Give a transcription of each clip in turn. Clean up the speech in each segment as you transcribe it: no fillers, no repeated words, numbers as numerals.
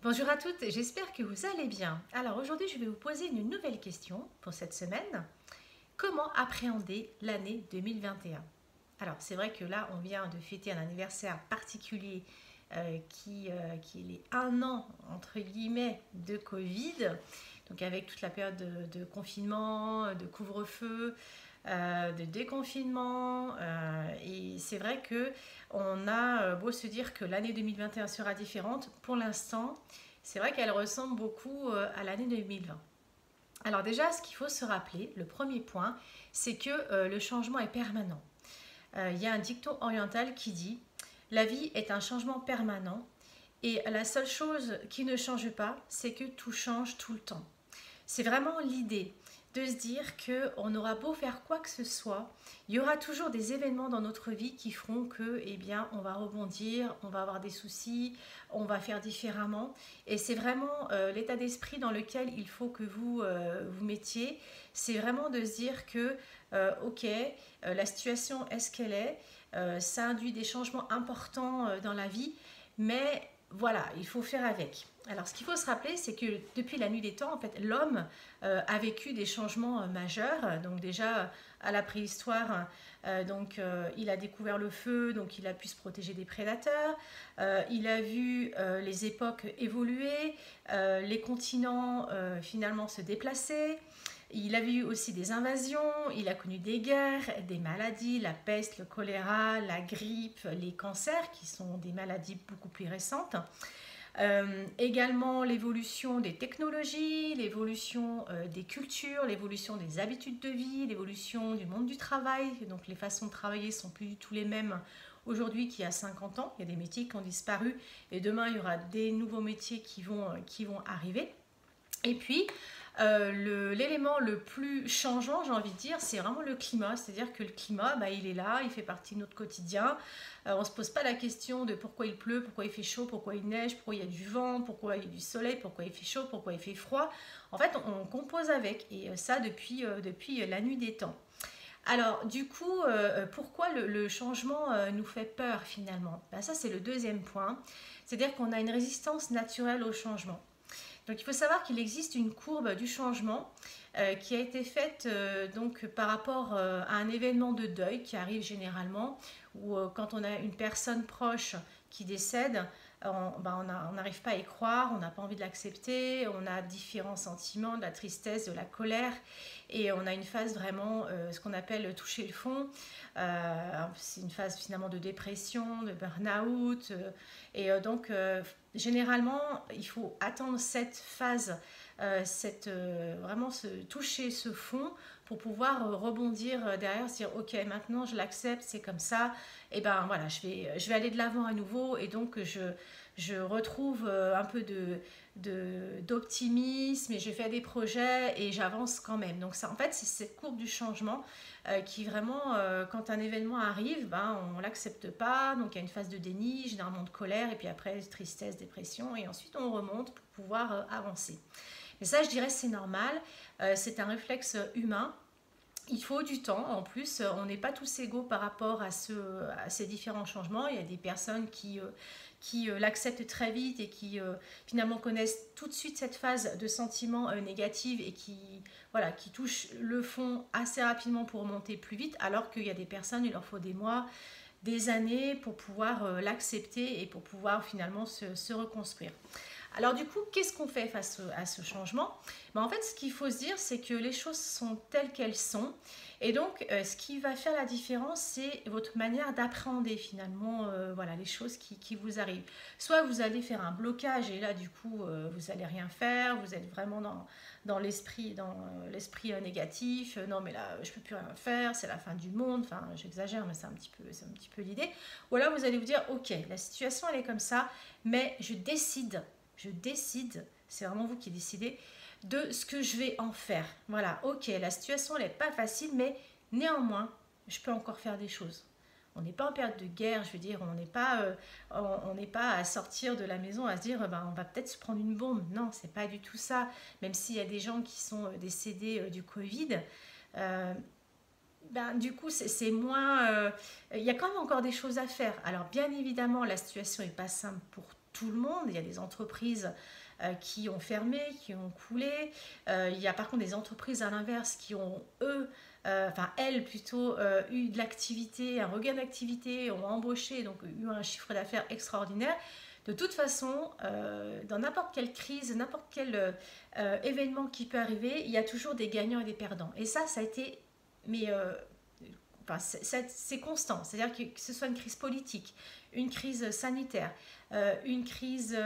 Bonjour à toutes, j'espère que vous allez bien. Alors aujourd'hui, je vais vous poser une nouvelle question pour cette semaine. Comment appréhender l'année 2021? Alors c'est vrai que là, on vient de fêter un anniversaire particulier qui est les 1 an, entre guillemets, de Covid. Donc avec toute la période de confinement, de couvre-feu, de déconfinement. Et c'est vrai que on a beau se dire que l'année 2021 sera différente, pour l'instant, c'est vrai qu'elle ressemble beaucoup à l'année 2020. Alors déjà, ce qu'il faut se rappeler, le premier point, c'est que le changement est permanent. Il y a un dicton oriental qui dit: la vie est un changement permanent et la seule chose qui ne change pas, c'est que tout change tout le temps. C'est vraiment l'idée de se dire qu'on aura beau faire quoi que ce soit, il y aura toujours des événements dans notre vie qui feront que, eh bien, on va rebondir, on va avoir des soucis, on va faire différemment. Et c'est vraiment l'état d'esprit dans lequel il faut que vous vous mettiez. C'est vraiment de se dire que, ok, la situation est ce qu'elle est, ça induit des changements importants dans la vie, mais voilà, il faut faire avec. Alors, ce qu'il faut se rappeler, c'est que depuis la nuit des temps, en fait, l'homme a vécu des changements majeurs. Donc déjà, à la préhistoire, il a découvert le feu, donc il a pu se protéger des prédateurs. Il a vu les époques évoluer, les continents finalement se déplacer. Il a vu aussi des invasions, il a connu des guerres, des maladies, la peste, le choléra, la grippe, les cancers, qui sont des maladies beaucoup plus récentes. Également l'évolution des technologies, l'évolution des cultures, l'évolution des habitudes de vie, l'évolution du monde du travail. Donc les façons de travailler sont plus du tout les mêmes aujourd'hui qu'il y a 50 ans. Il y a des métiers qui ont disparu et demain il y aura des nouveaux métiers qui vont arriver. Et puis, l'élément le plus changeant, j'ai envie de dire, c'est vraiment le climat. C'est-à-dire que le climat, il est là, il fait partie de notre quotidien. On ne se pose pas la question de pourquoi il pleut, pourquoi il fait chaud, pourquoi il neige, pourquoi il y a du vent, pourquoi il y a du soleil, pourquoi il fait chaud, pourquoi il fait froid. En fait, on compose avec, et ça depuis la nuit des temps. Alors, du coup, pourquoi le changement nous fait peur finalement? Ça, c'est le deuxième point. C'est-à-dire qu'on a une résistance naturelle au changement. Donc il faut savoir qu'il existe une courbe du changement qui a été faite donc par rapport à un événement de deuil qui arrive généralement, où quand on a une personne proche qui décède, on n'arrive pas à y croire, on n'a pas envie de l'accepter, on a différents sentiments, de la tristesse, de la colère, et on a une phase vraiment, ce qu'on appelle toucher le fond. C'est une phase finalement de dépression, de burn-out, généralement, il faut attendre cette phase, vraiment se toucher ce fond pour pouvoir rebondir derrière, se dire ok, maintenant je l'accepte, c'est comme ça, et ben voilà, je vais aller de l'avant à nouveau, et donc je retrouve un peu d'optimisme, et je fais des projets et j'avance quand même. Donc ça, en fait, c'est cette courbe du changement qui vraiment, quand un événement arrive, on ne l'accepte pas, donc il y a une phase de déni, généralement de colère, et puis après tristesse, dépression, et ensuite on remonte pour pouvoir avancer. Mais ça, je dirais, c'est normal, c'est un réflexe humain. Il faut du temps. En plus, on n'est pas tous égaux par rapport à ces différents changements. Il y a des personnes qui l'acceptent très vite et qui finalement connaissent tout de suite cette phase de sentiments négatifs et qui touchent le fond assez rapidement pour remonter plus vite, alors qu'il y a des personnes, il leur faut des mois, des années pour pouvoir l'accepter et pour pouvoir finalement se reconstruire. Alors du coup, qu'est-ce qu'on fait face à ce changement? En fait, ce qu'il faut se dire, c'est que les choses sont telles qu'elles sont. Et donc, ce qui va faire la différence, c'est votre manière d'appréhender finalement les choses qui vous arrivent. Soit vous allez faire un blocage et là, du coup, vous n'allez rien faire. Vous êtes vraiment dans l'esprit négatif. Non, mais là, je ne peux plus rien faire. C'est la fin du monde. Enfin, j'exagère, mais c'est un petit peu l'idée. Ou alors, vous allez vous dire, ok, la situation, elle est comme ça, mais je décide, c'est vraiment vous qui décidez de ce que je vais en faire. Voilà, ok, la situation elle n'est pas facile, mais néanmoins, je peux encore faire des choses. On n'est pas en période de guerre, je veux dire, on n'est pas à sortir de la maison à se dire, on va peut-être se prendre une bombe. Non, c'est pas du tout ça. Même s'il y a des gens qui sont décédés du Covid, du coup, c'est moins. Il y a quand même encore des choses à faire. Alors, bien évidemment, la situation n'est pas simple pour tout le monde. Il y a des entreprises qui ont fermé, qui ont coulé. Il y a par contre des entreprises à l'inverse qui ont, elles plutôt, eu de l'activité, un regain d'activité, ont embauché, donc eu un chiffre d'affaires extraordinaire. De toute façon, dans n'importe quelle crise, n'importe quel événement qui peut arriver, il y a toujours des gagnants et des perdants. Et ça a été, c'est constant. C'est-à-dire que ce soit une crise politique, une crise sanitaire, une crise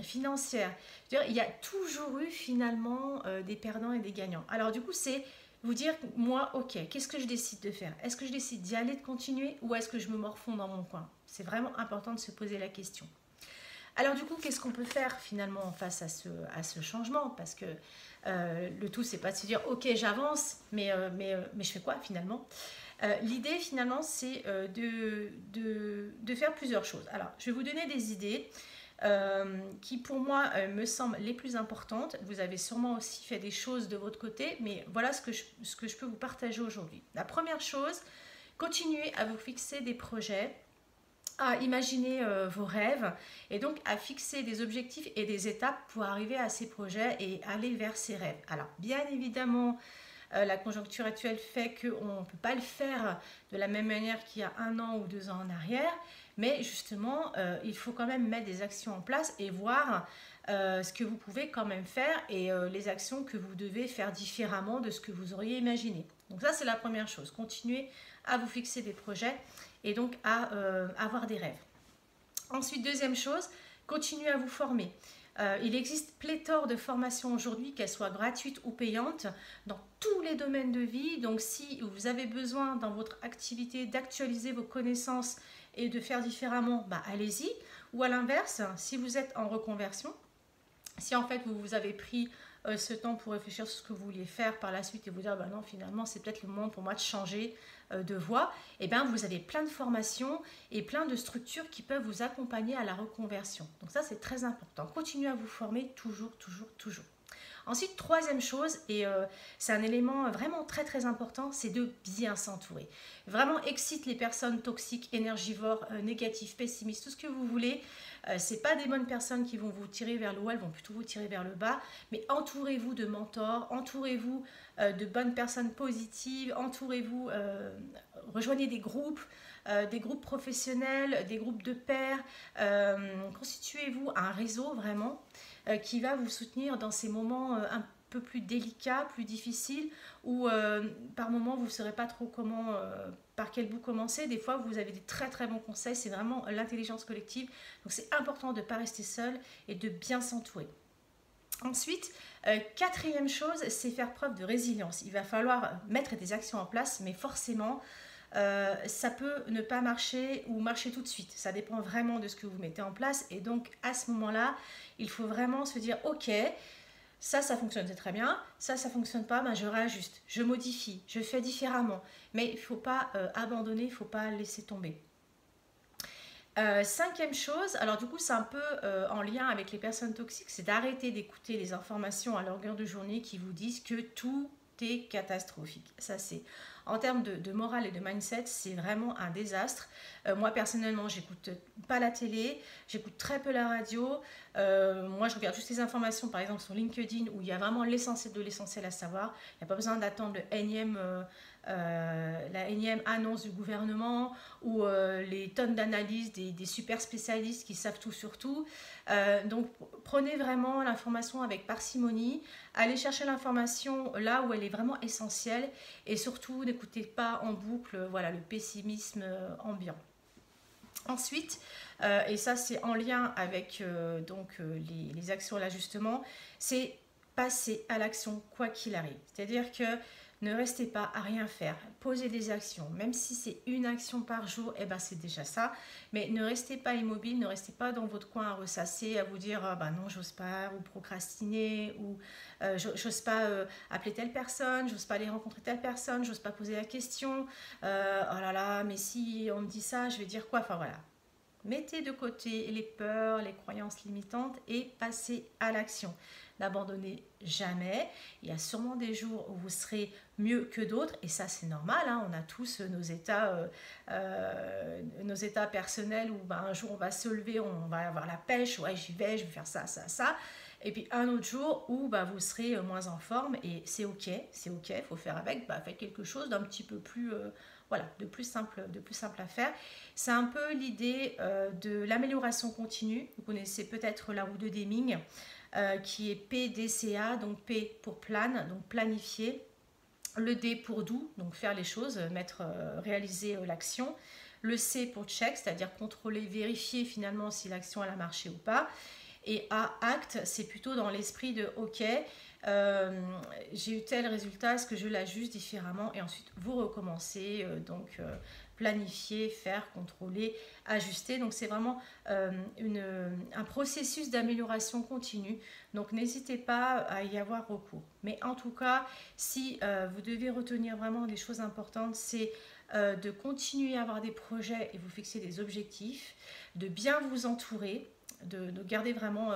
financière, il y a toujours eu finalement des perdants et des gagnants. Alors du coup, c'est vous dire, moi, ok, qu'est-ce que je décide de faire? Est-ce que je décide d'y aller, de continuer, ou est-ce que je me morfonds dans mon coin? C'est vraiment important de se poser la question. Alors du coup, qu'est-ce qu'on peut faire finalement face à ce changement? Parce que le tout, c'est pas de se dire, ok, j'avance, mais je fais quoi finalement? L'idée finalement, c'est de faire plusieurs choses. Alors, je vais vous donner des idées qui pour moi me semblent les plus importantes. Vous avez sûrement aussi fait des choses de votre côté, mais voilà ce que je peux vous partager aujourd'hui. La première chose, continuez à vous fixer des projets, à imaginer vos rêves et donc à fixer des objectifs et des étapes pour arriver à ces projets et aller vers ces rêves. Alors bien évidemment, la conjoncture actuelle fait qu'on ne peut pas le faire de la même manière qu'il y a 1 an ou 2 ans en arrière, mais justement, il faut quand même mettre des actions en place et voir ce que vous pouvez quand même faire et les actions que vous devez faire différemment de ce que vous auriez imaginé. Donc ça, c'est la première chose. Continuez à vous fixer des projets et donc à avoir des rêves. Ensuite, deuxième chose, continuez à vous former. Il existe pléthore de formations aujourd'hui, qu'elles soient gratuites ou payantes, dans tous les domaines de vie. Donc si vous avez besoin dans votre activité d'actualiser vos connaissances et de faire différemment, allez-y. Ou à l'inverse, si vous êtes en reconversion, si en fait vous avez pris ce temps pour réfléchir sur ce que vous vouliez faire par la suite et vous dire non, finalement c'est peut-être le moment pour moi de changer de voie, et bien vous avez plein de formations et plein de structures qui peuvent vous accompagner à la reconversion. Donc ça, c'est très important. Continuez à vous former toujours. Ensuite, troisième chose, et c'est un élément vraiment très important, c'est de bien s'entourer. Vraiment, excite les personnes toxiques, énergivores, négatives, pessimistes, tout ce que vous voulez. C'est pas des bonnes personnes qui vont vous tirer vers le haut, elles vont plutôt vous tirer vers le bas. Mais entourez-vous de mentors, entourez-vous de bonnes personnes positives, entourez-vous, rejoignez des groupes professionnels, des groupes de pairs, constituez-vous un réseau vraiment qui va vous soutenir dans ces moments un peu plus délicats, plus difficiles, où par moments vous ne saurez pas trop par quel bout commencer. Des fois, vous avez des très bons conseils. C'est vraiment l'intelligence collective. Donc, c'est important de ne pas rester seul et de bien s'entourer. Ensuite, quatrième chose, c'est faire preuve de résilience. Il va falloir mettre des actions en place, mais forcément, ça peut ne pas marcher ou marcher tout de suite. Ça dépend vraiment de ce que vous mettez en place. Et donc, à ce moment-là, il faut vraiment se dire, ok, ça fonctionne, c'est très bien. Ça fonctionne pas, je réajuste, je modifie, je fais différemment. Mais il ne faut pas abandonner, il ne faut pas laisser tomber. Cinquième chose, alors du coup c'est un peu en lien avec les personnes toxiques, c'est d'arrêter d'écouter les informations à longueur de journée qui vous disent que tout est catastrophique. Ça, c'est en termes de morale et de mindset, c'est vraiment un désastre. Moi personnellement, j'écoute pas la télé, j'écoute très peu la radio. Moi je regarde juste les informations par exemple sur LinkedIn où il y a vraiment l'essentiel de l'essentiel à savoir. Il n'y a pas besoin d'attendre la énième annonce du gouvernement ou les tonnes d'analyses des super spécialistes qui savent tout sur tout. Donc prenez vraiment l'information avec parcimonie, allez chercher l'information là où elle est vraiment essentielle et surtout n'écoutez pas en boucle le pessimisme ambiant. Ensuite, et ça c'est en lien avec les actions et l'ajustement, c'est passer à l'action quoi qu'il arrive. C'est-à-dire que ne restez pas à rien faire, posez des actions, même si c'est une action par jour, c'est déjà ça, mais ne restez pas immobile, ne restez pas dans votre coin à ressasser, à vous dire non, j'ose pas, ou procrastiner, ou j'ose pas appeler telle personne, j'ose pas aller rencontrer telle personne, j'ose pas poser la question, oh là là, mais si on me dit ça, je vais dire quoi, voilà. Mettez de côté les peurs, les croyances limitantes et passez à l'action. n'abandonnez jamais. Il y a sûrement des jours où vous serez mieux que d'autres et ça c'est normal, hein. On a tous nos états personnels où un jour on va se lever, on va avoir la pêche, ouais j'y vais, je vais faire ça, ça, ça. Et puis un autre jour où vous serez moins en forme et c'est ok, il faut faire avec, faites quelque chose d'un petit peu plus, voilà, de plus simple à faire. C'est un peu l'idée de l'amélioration continue. Vous connaissez peut-être la roue de Deming qui est PDCA, donc P pour plan, donc planifier, le D pour do, donc faire les choses, réaliser l'action, le C pour check, c'est-à-dire contrôler, vérifier finalement si l'action elle a marché ou pas. Et A, acte, c'est plutôt dans l'esprit de ok, j'ai eu tel résultat, est-ce que je l'ajuste différemment? Et ensuite, vous recommencez, planifier, faire, contrôler, ajuster. Donc, c'est vraiment un processus d'amélioration continue. Donc, n'hésitez pas à y avoir recours. Mais en tout cas, si vous devez retenir vraiment des choses importantes, c'est de continuer à avoir des projets et vous fixer des objectifs, de bien vous entourer, de garder vraiment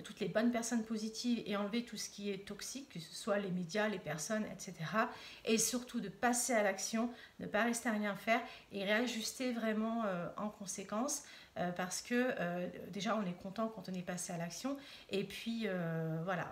toutes les bonnes personnes positives et enlever tout ce qui est toxique, que ce soit les médias, les personnes, etc. Et surtout de passer à l'action, ne pas rester à rien faire et réajuster vraiment en conséquence parce que déjà on est content quand on est passé à l'action et puis voilà,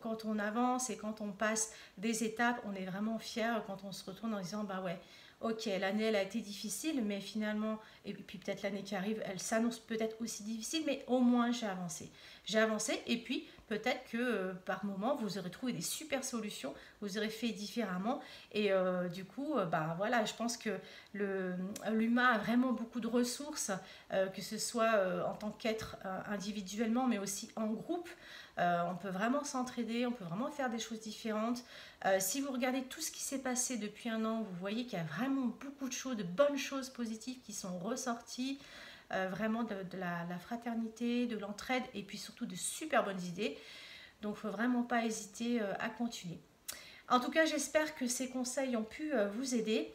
quand on avance et quand on passe des étapes, on est vraiment fier quand on se retourne en disant bah ouais, ok, l'année elle a été difficile, mais finalement, et puis peut-être l'année qui arrive, elle s'annonce peut-être aussi difficile, mais au moins j'ai avancé. J'ai avancé et puis peut-être que par moment vous aurez trouvé des super solutions, vous aurez fait différemment et du coup, voilà, je pense que l'humain a vraiment beaucoup de ressources, que ce soit en tant qu'être individuellement, mais aussi en groupe. On peut vraiment s'entraider, on peut vraiment faire des choses différentes. Si vous regardez tout ce qui s'est passé depuis un an, vous voyez qu'il y a vraiment beaucoup de choses, de bonnes choses positives qui sont ressorties, vraiment de la fraternité, de l'entraide et puis surtout de super bonnes idées. Donc il ne faut vraiment pas hésiter à continuer. En tout cas, j'espère que ces conseils ont pu vous aider.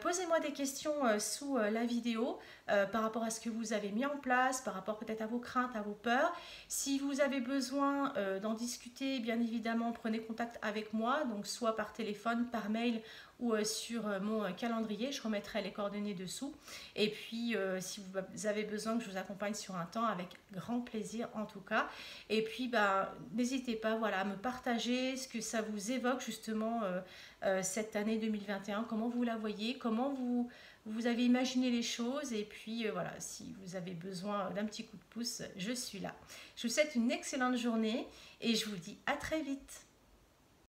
Posez-moi des questions sous la vidéo par rapport à ce que vous avez mis en place, par rapport peut-être à vos craintes, à vos peurs. Si vous avez besoin d'en discuter, bien évidemment, prenez contact avec moi, donc soit par téléphone, par mail ou sur mon calendrier. Je remettrai les coordonnées dessous. Et puis, si vous avez besoin que je vous accompagne sur un temps, avec grand plaisir en tout cas. Et puis, n'hésitez pas voilà, à me partager ce que ça vous évoque justement cette année 2021, comment vous la voyez, comment vous avez imaginé les choses et puis voilà, si vous avez besoin d'un petit coup de pouce, je suis là. Je vous souhaite une excellente journée et je vous dis à très vite.